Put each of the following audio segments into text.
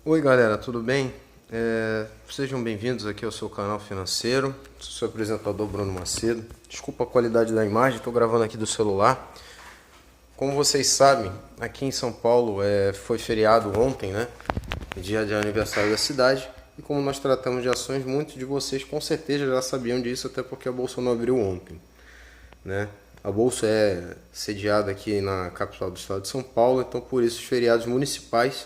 Oi galera, tudo bem? Sejam bem-vindos aqui ao seu canal financeiro. Sou seu apresentador Bruno Macedo. Desculpa a qualidade da imagem, estou gravando aqui do celular. Como vocês sabem, aqui em São Paulo foi feriado ontem, né? Dia de aniversário da cidade. E como nós tratamos de ações, muitos de vocês com certeza já sabiam disso, até porque a bolsa não abriu ontem, né? A bolsa é sediada aqui na capital do estado de São Paulo, então por isso os feriados municipais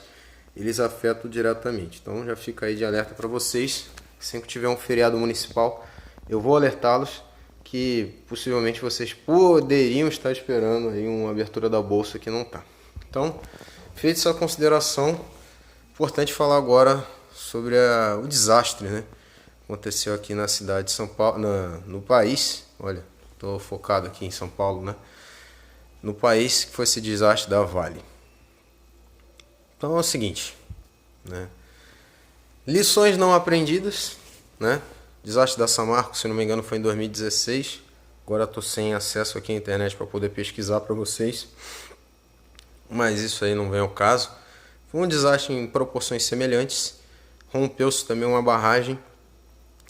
eles afetam diretamente. Então já fica aí de alerta para vocês. Sempre que tiver um feriado municipal, eu vou alertá-los que possivelmente vocês poderiam estar esperando aí uma abertura da bolsa que não está. Então, feita essa consideração, importante falar agora sobre o desastre, né? Aconteceu aqui na cidade de São Paulo, no país. Olha, estou focado aqui em São Paulo, né? No país, que foi esse desastre da Vale. Então é o seguinte, né? Lições não aprendidas, né? Desastre da Samarco, se não me engano, foi em 2016. Agora estou sem acesso aqui à internet para poder pesquisar para vocês, mas isso aí não vem ao caso. Foi um desastre em proporções semelhantes. Rompeu-se também uma barragem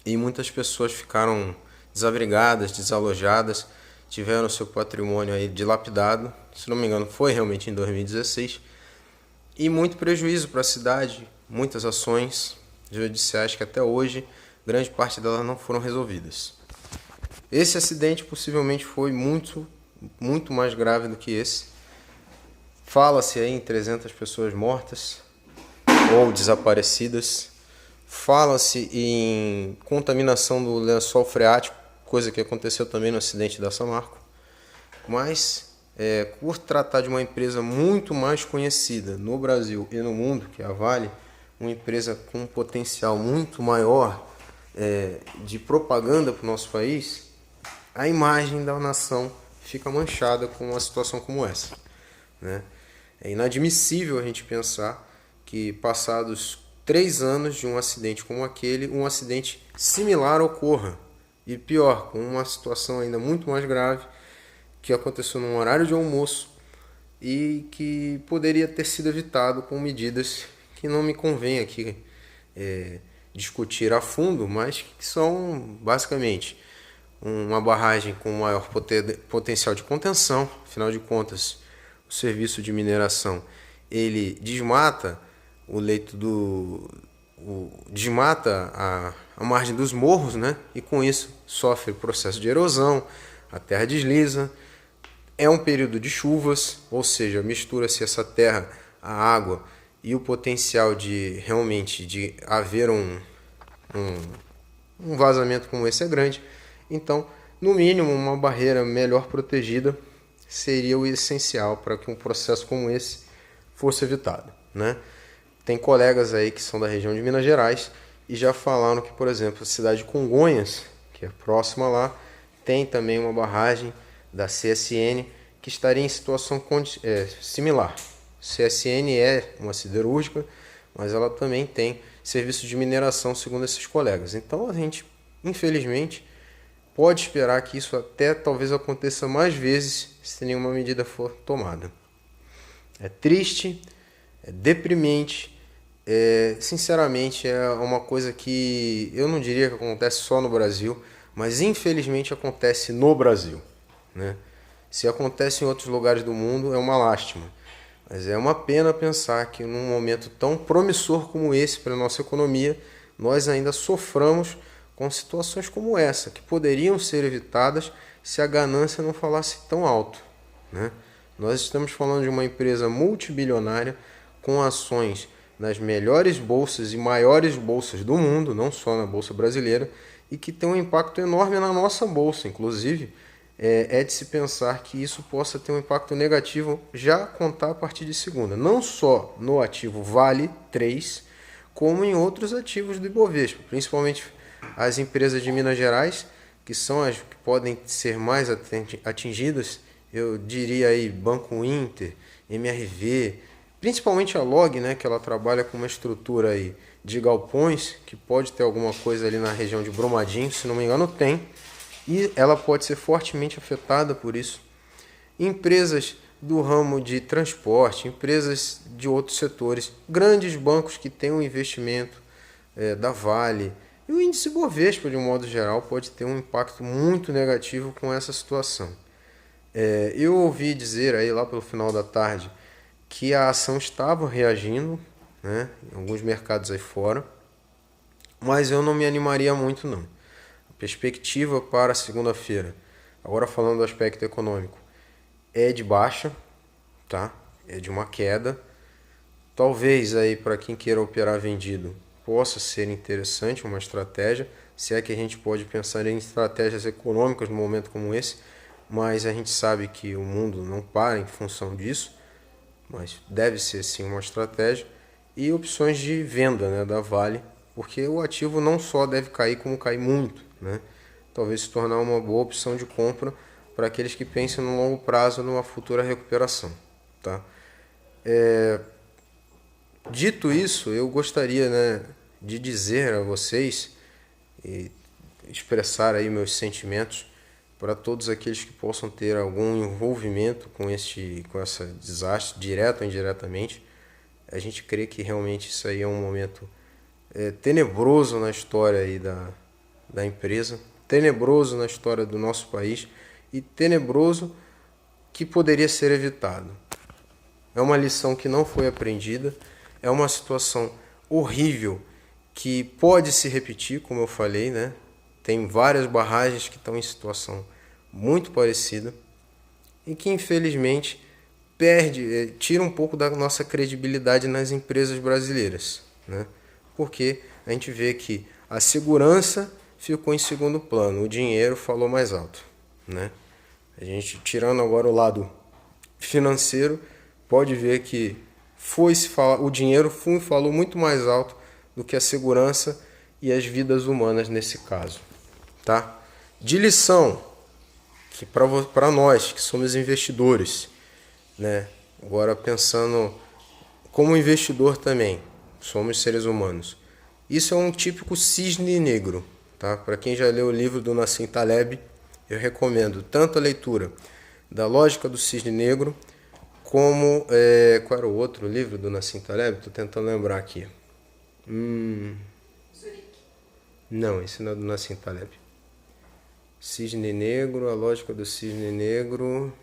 e muitas pessoas ficaram desabrigadas, desalojadas, tiveram seu patrimônio aí dilapidado. Se não me engano, foi realmente em 2016. E muito prejuízo para a cidade, muitas ações judiciais que até hoje, grande parte delas não foram resolvidas. Esse acidente possivelmente foi muito mais grave do que esse. Fala-se aí em 300 pessoas mortas ou desaparecidas. Fala-se em contaminação do lençol freático, coisa que aconteceu também no acidente da Samarco. Mas por tratar de uma empresa muito mais conhecida no Brasil e no mundo, que é a Vale, uma empresa com um potencial muito maior de propaganda para o nosso país, a imagem da nação fica manchada com uma situação como essa, né? É inadmissível a gente pensar que passados 3 anos de um acidente como aquele, um acidente similar ocorra. E pior, com uma situação ainda muito mais grave, que aconteceu num horário de almoço e que poderia ter sido evitado com medidas que não me convém aqui discutir a fundo, mas que são basicamente uma barragem com maior potencial de contenção. Afinal de contas, o serviço de mineração ele desmata o leito desmata a margem dos morros, né? E com isso sofre o processo de erosão, a terra desliza. É um período de chuvas, ou seja, mistura-se essa terra, a água e o potencial de realmente de haver um vazamento como esse é grande. Então, no mínimo, uma barreira melhor protegida seria o essencial para que um processo como esse fosse evitado, né? Tem colegas aí que são da região de Minas Gerais e já falaram que, por exemplo, a cidade de Congonhas, que é próxima lá, tem também uma barragem da CSN que estaria em situação similar. CSN é uma siderúrgica, mas ela também tem serviço de mineração, segundo esses colegas. Então a gente, infelizmente, pode esperar que isso até talvez aconteça mais vezes se nenhuma medida for tomada. É triste, é deprimente, sinceramente é uma coisa que eu não diria que acontece só no Brasil, mas infelizmente acontece no Brasil, né? Se acontece em outros lugares do mundo é uma lástima, mas é uma pena pensar que num momento tão promissor como esse para a nossa economia, nós ainda soframos com situações como essa, que poderiam ser evitadas se a ganância não falasse tão alto, né? Nós estamos falando de uma empresa multibilionária com ações nas melhores bolsas e maiores bolsas do mundo, não só na bolsa brasileira, e que tem um impacto enorme na nossa bolsa. Inclusive, é de se pensar que isso possa ter um impacto negativo já contar a partir de segunda, não só no ativo Vale 3, como em outros ativos do Ibovespa, principalmente as empresas de Minas Gerais, que são as que podem ser mais atingidas. Eu diria aí Banco Inter, MRV, principalmente a Log, né, que ela trabalha com uma estrutura aí de galpões, que pode ter alguma coisa ali na região de Brumadinho, se não me engano tem, e ela pode ser fortemente afetada por isso. Empresas do ramo de transporte, empresas de outros setores, grandes bancos que têm um investimento da Vale. E o índice Bovespa, de um modo geral, pode ter um impacto muito negativo com essa situação. Eu ouvi dizer aí lá pelo final da tarde que a ação estava reagindo, né, em alguns mercados aí fora, mas eu não me animaria muito não. A perspectiva para segunda-feira, agora falando do aspecto econômico, é de baixa, tá? É de uma queda. Talvez aí para quem queira operar vendido possa ser interessante uma estratégia, se é que a gente pode pensar em estratégias econômicas num momento como esse, mas a gente sabe que o mundo não para em função disso, mas deve ser sim uma estratégia. E opções de venda, né, da Vale, porque o ativo não só deve cair, como cair muito, né? Talvez se tornar uma boa opção de compra para aqueles que pensam no longo prazo numa futura recuperação, tá? Dito isso, eu gostaria, né, de dizer a vocês e expressar aí meus sentimentos para todos aqueles que possam ter algum envolvimento com esse desastre, direto ou indiretamente. A gente crê que realmente isso aí é um momento tenebroso na história aí da empresa, tenebroso na história do nosso país e tenebroso que poderia ser evitado. É uma lição que não foi aprendida, é uma situação horrível que pode se repetir, como eu falei, né? Tem várias barragens que estão em situação muito parecida e que infelizmente tira um pouco da nossa credibilidade nas empresas brasileiras, né? Porque a gente vê que a segurança ficou em segundo plano, o dinheiro falou mais alto, né? A gente, tirando agora o lado financeiro, pode ver que o dinheiro falou muito mais alto do que a segurança e as vidas humanas nesse caso, tá? De lição, que para nós que somos investidores, né? Agora pensando como investidor também, somos seres humanos. Isso é um típico cisne negro, tá? Para quem já leu o livro do Nassim Taleb, eu recomendo tanto a leitura da Lógica do Cisne Negro, como qual era o outro livro do Nassim Taleb? Estou tentando lembrar aqui. Não, esse não é do Nassim Taleb. Cisne Negro, a Lógica do Cisne Negro.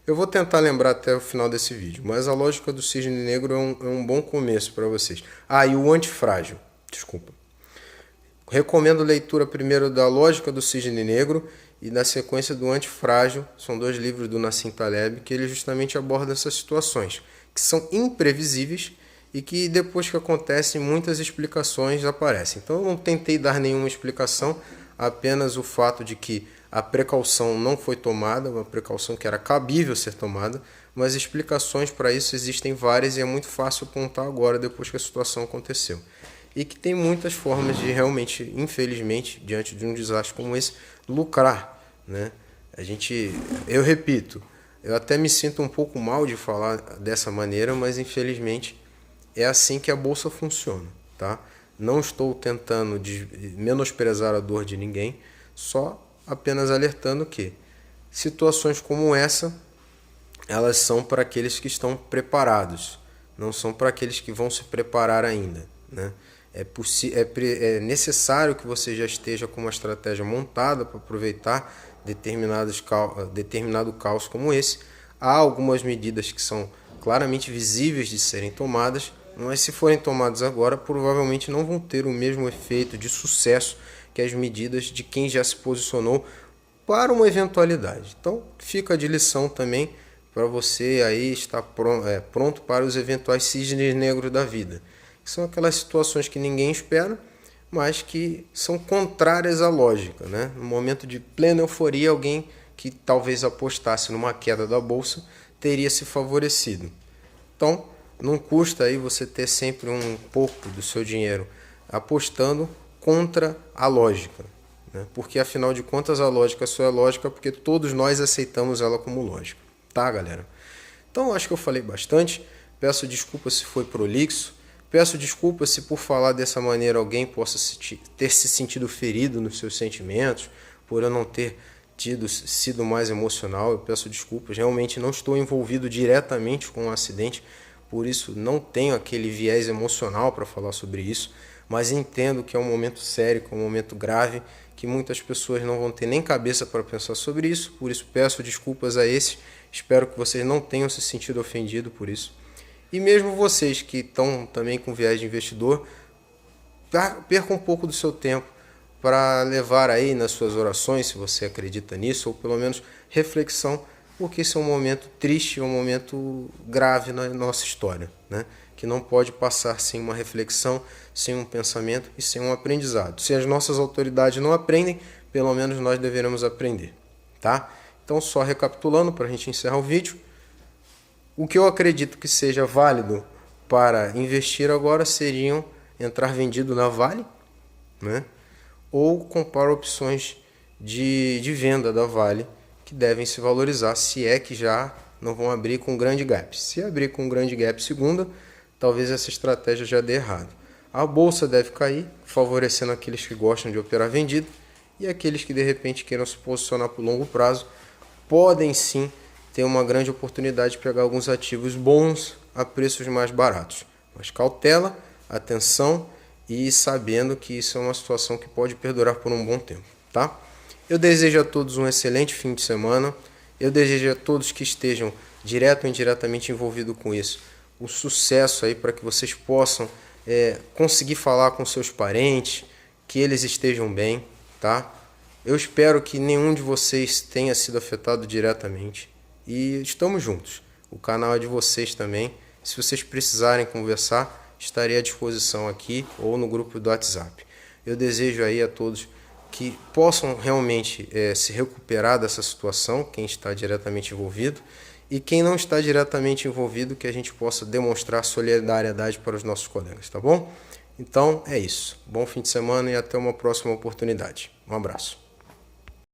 Eu vou tentar lembrar até o final desse vídeo, mas a Lógica do Cisne Negro é um bom começo para vocês. E o Antifrágil, desculpa. Recomendo a leitura primeiro da Lógica do Cisne Negro e na sequência do Antifrágil. São 2 livros do Nassim Taleb que ele justamente aborda essas situações, que são imprevisíveis e que depois que acontecem muitas explicações aparecem. Então eu não tentei dar nenhuma explicação, apenas o fato de que a precaução não foi tomada, uma precaução que era cabível ser tomada, mas explicações para isso existem várias e é muito fácil apontar agora, depois que a situação aconteceu. E que tem muitas formas de realmente, infelizmente, diante de um desastre como esse, lucrar, né? Eu repito, eu até me sinto um pouco mal de falar dessa maneira, mas infelizmente é assim que a bolsa funciona, tá? Não estou tentando menosprezar a dor de ninguém, só apenas alertando que situações como essa, elas são para aqueles que estão preparados, não são para aqueles que vão se preparar ainda, né? É necessário que você já esteja com uma estratégia montada para aproveitar determinado caos como esse. Há algumas medidas que são claramente visíveis de serem tomadas, mas se forem tomadas agora, provavelmente não vão ter o mesmo efeito de sucesso que as medidas de quem já se posicionou para uma eventualidade. Então fica de lição também para você aí estar pronto para os eventuais cisnes negros da vida. São aquelas situações que ninguém espera, mas que são contrárias à lógica, né? No momento de plena euforia, alguém que talvez apostasse numa queda da bolsa teria se favorecido. Então, não custa aí você ter sempre um pouco do seu dinheiro apostando contra a lógica, né? Porque afinal de contas a lógica só é lógica porque todos nós aceitamos ela como lógica, tá, galera? Então, acho que eu falei bastante. Peço desculpas se foi prolixo. Peço desculpas se por falar dessa maneira alguém possa ter se sentido ferido nos seus sentimentos, por eu não ter sido mais emocional, eu peço desculpas, realmente não estou envolvido diretamente com o acidente, por isso não tenho aquele viés emocional para falar sobre isso, mas entendo que é um momento sério, que é um momento grave, que muitas pessoas não vão ter nem cabeça para pensar sobre isso, por isso peço desculpas a esses, espero que vocês não tenham se sentido ofendidos por isso. E mesmo vocês que estão também com viés de investidor, percam um pouco do seu tempo para levar aí nas suas orações, se você acredita nisso, ou pelo menos reflexão, porque esse é um momento triste, um momento grave na nossa história, né? Que não pode passar sem uma reflexão, sem um pensamento e sem um aprendizado. Se as nossas autoridades não aprendem, pelo menos nós deveremos aprender, tá? Então, só recapitulando para a gente encerrar o vídeo, o que eu acredito que seja válido para investir agora seriam entrar vendido na Vale, né? Ou comprar opções de venda da Vale, que devem se valorizar, se é que já não vão abrir com grande gap. Se abrir com grande gap segunda, talvez essa estratégia já dê errado. A bolsa deve cair, favorecendo aqueles que gostam de operar vendido, e aqueles que de repente queiram se posicionar por longo prazo, podem sim ter uma grande oportunidade de pegar alguns ativos bons a preços mais baratos. Mas cautela, atenção e sabendo que isso é uma situação que pode perdurar por um bom tempo, tá? Eu desejo a todos um excelente fim de semana. Eu desejo a todos que estejam direto ou indiretamente envolvidos com isso o sucesso aí para que vocês possam conseguir falar com seus parentes, que eles estejam bem, tá? Eu espero que nenhum de vocês tenha sido afetado diretamente e estamos juntos. O canal é de vocês também. Se vocês precisarem conversar, estarei à disposição aqui ou no grupo do WhatsApp. Eu desejo aí a todos que possam realmente se recuperar dessa situação, quem está diretamente envolvido, e quem não está diretamente envolvido, que a gente possa demonstrar solidariedade para os nossos colegas, tá bom? Então é isso. Bom fim de semana e até uma próxima oportunidade. Um abraço.